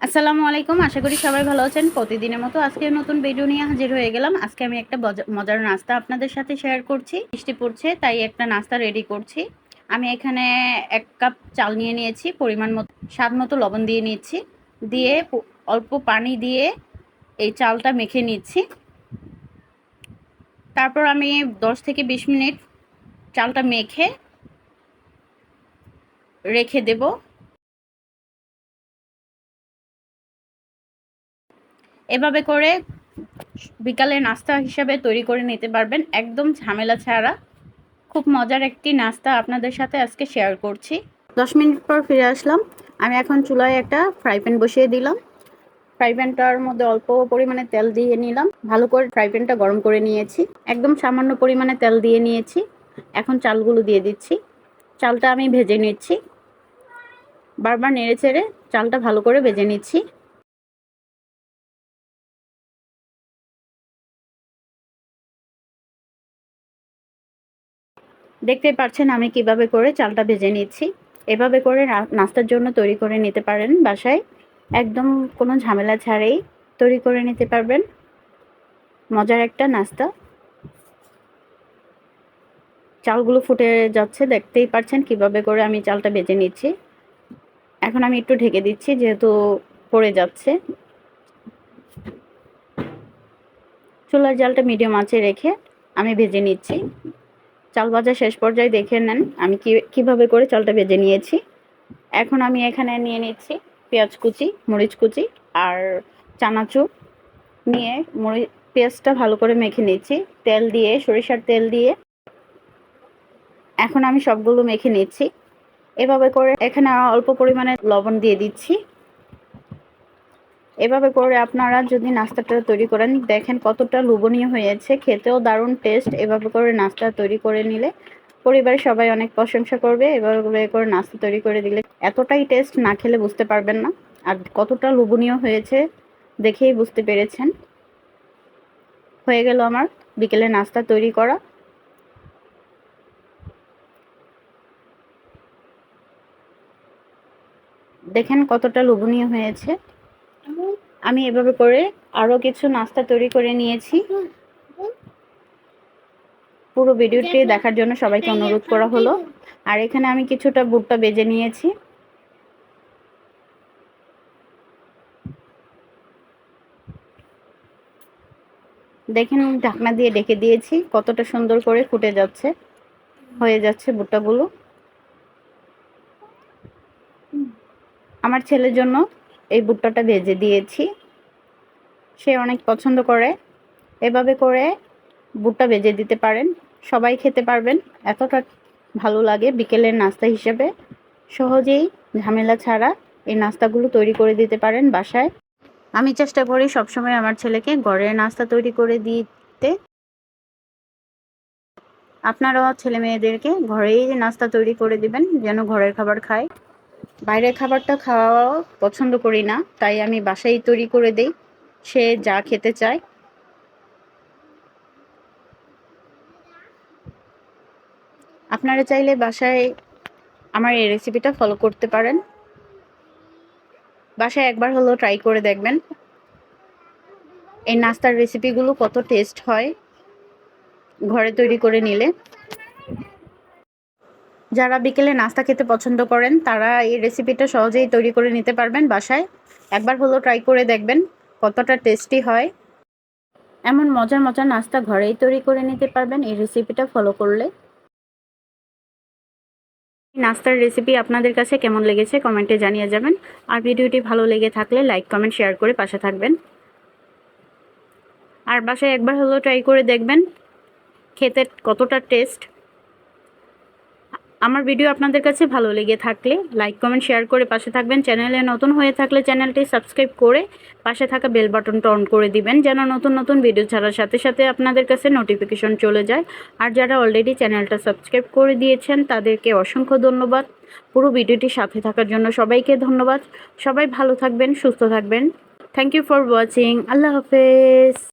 আসসালামু আলাইকুম। আশা করি সবাই ভালো আছেন। প্রতিদিনের মতো আজকে নতুন ভিডিও নিয়ে হাজির হয়ে গেলাম। আজকে আমি একটা মজার নাস্তা আপনাদের সাথে শেয়ার করছি। বৃষ্টি পড়ছে তাই একটা নাস্তা রেডি করছি। আমি এখানে 1 কাপ চাল নিয়ে নিয়েছি, পরিমাণ মতো স্বাদ মতো লবণ দিয়ে নিচ্ছি, দিয়ে অল্প পানি দিয়ে এই চালটা মেখে নিচ্ছি। তারপর আমি 10 থেকে 20 মিনিট চালটা মেখে রেখে দেব। এভাবে করে বিকালে নাস্তা হিসাবে তৈরি করে নিতে পারবেন, একদম ঝামেলা ছাড়া। খুব মজার একটি নাস্তা আপনাদের সাথে আজকে শেয়ার করছি। 10 মিনিট পর ফিরে আসলাম। আমি এখন চুলায় একটা ফ্রাই প্যান বসিয়ে দিলাম। ফ্রাই প্যানটার মধ্যে অল্প পরিমাণে তেল দিয়ে নিলাম। ভালো করে ফ্রাই প্যানটা গরম করে নিয়েছি। একদম সামান্য পরিমাণে তেল দিয়ে নিয়েছি। এখন চালগুলো দিয়ে দিচ্ছি। চালটা আমি ভেজে নিচ্ছি। বারবার নেড়ে চেড়ে চালটা ভালো করে ভেজে নিচ্ছি। দেখতেই পাচ্ছেন আমি কিভাবে করে চালটা ভেজে নিচ্ছি। এভাবে করে নাস্তার জন্য তৈরি করে নিতে পারেন বাসায়। একদম কোনো ঝামেলা ছাড়াই তৈরি করে নিতে পারবেন মজার একটা নাস্তা। চালগুলো ফুটে যাচ্ছে, দেখতেই পাচ্ছেন কিভাবে করে আমি চালটা ভেজে নিচ্ছি। এখন আমি একটু ঢেকে দিচ্ছি যেহেতু পড়ে যাচ্ছে। চুলার জালটা মিডিয়াম আঁচে রেখে আমি ভেজে নিচ্ছি। চাল ভাজা শেষ পর্যায়ে দেখে নেন আমি কিভাবে করে চালটা ভেজে নিয়েছি। এখন আমি এখানে নিয়ে নিচ্ছি পেঁয়াজ কুচি, মরিচ কুচি আর চানাচুর নিয়ে পেঁয়াজটা ভালো করে মেখে নিচ্ছি তেল দিয়ে, সরিষার তেল দিয়ে। এখন আমি সবগুলো মেখে নিচ্ছি। এভাবে করে এখানে অল্প পরিমাণে লবণ দিয়ে দিচ্ছি। এভাবে করে আপনারা যদি নাস্তাটা তৈরি করেন, দেখেন কতটা লোভনীয় হয়েছে, খেতেও দারুণ টেস্ট। এভাবে করে নাস্তা তৈরি করে নিলে পরিবারের সবাই অনেক প্রশংসা করবে। এভাবে করে নাস্তা তৈরি করে দিলে এতটাই টেস্ট, না খেলে বুঝতে পারবেন না। আর কতটা লোভনীয় হয়েছে দেখেই বুঝতে পেরেছেন। হয়ে গেল আমার বিকেলে নাস্তা তৈরি করা। দেখেন কতটা লোভনীয় হয়েছে। আমি এভাবে করে আরও কিছু নাস্তা তৈরি করে নিয়েছি। পুরো ভিডিওটি দেখার জন্য সবাইকে অনুরোধ করা হলো। আর এখানে আমি কিছুটা ভুট্টা ভেজে নিয়েছি। দেখেন ঢাকনা দিয়ে ঢেকে দিয়েছি, কতটা সুন্দর করে ফুটে যাচ্ছে, হয়ে যাচ্ছে ভুট্টাগুলো। আমার ছেলের জন্য এই ভুট্টাটা ভেজে দিয়েছি, সে অনেক পছন্দ করে। এভাবে করে ভুট্টা ভেজে দিতে পারেন, সবাই খেতে পারবেন। এতটা ভালো লাগে বিকেলের নাস্তা হিসেবে। সহজেই ঝামেলা ছাড়া এই নাস্তাগুলো তৈরি করে দিতে পারেন বাসায়। আমি চেষ্টা করি সবসময় আমার ছেলেকে ঘরের নাস্তা তৈরি করে দিতে। আপনারাও ছেলে মেয়েদেরকে ঘরেই নাস্তা তৈরি করে দিবেন যেন ঘরের খাবার খায়। বাইরের খাবারটা খাওয়া পছন্দ করি না, তাই আমি বাসায় তৈরি করে দেই সে যা খেতে চায়। আপনারা চাইলে বাসায় আমার এই রেসিপিটা ফলো করতে পারেন। বাসায় একবার হলেও ট্রাই করে দেখবেন এই নাস্তার রেসিপিগুলো কত টেস্ট হয় ঘরে তৈরি করে নিলে। যারা বিকেলে নাস্তা খেতে পছন্দ করেন তারা এই রেসিপিটা সহজেই তৈরি করে নিতে পারবেন বাসায়। একবার হলেও ট্রাই করে দেখবেন কতটা টেস্টি হয়। এমন মজার মজার নাস্তা ঘরেই তৈরি করে নিতে পারবেন এই রেসিপিটা ফলো করলে। নাস্তার রেসিপি আপনাদের কাছে কেমন লেগেছে কমেন্টে জানিয়ে যাবেন। আর ভিডিওটি ভালো লেগে থাকলে লাইক, কমেন্ট, শেয়ার করে পাশে থাকবেন। আর বাসায় একবার হলেও ট্রাই করে দেখবেন খেতে কতটা টেস্ট। আমার ভিডিও আপনাদের কাছে ভালো লেগে থাকলে লাইক, কমেন্ট, শেয়ার করে পাশে থাকবেন। চ্যানেলে নতুন হয়ে থাকলে চ্যানেলটি সাবস্ক্রাইব করে পাশে থাকা বেল বাটনটা অন করে দিবেন যেন নতুন নতুন ভিডিও ছাড়ার সাথে সাথে আপনাদের কাছে নোটিফিকেশন চলে যায়। আর যারা অলরেডি চ্যানেলটা সাবস্ক্রাইব করে দিয়েছেন তাদেরকে অসংখ্য ধন্যবাদ। পুরো ভিডিওটি সাথে থাকার জন্য সবাইকে ধন্যবাদ। সবাই ভালো থাকবেন, সুস্থ থাকবেন। Thank you for watching. আল্লাহ হাফেজ।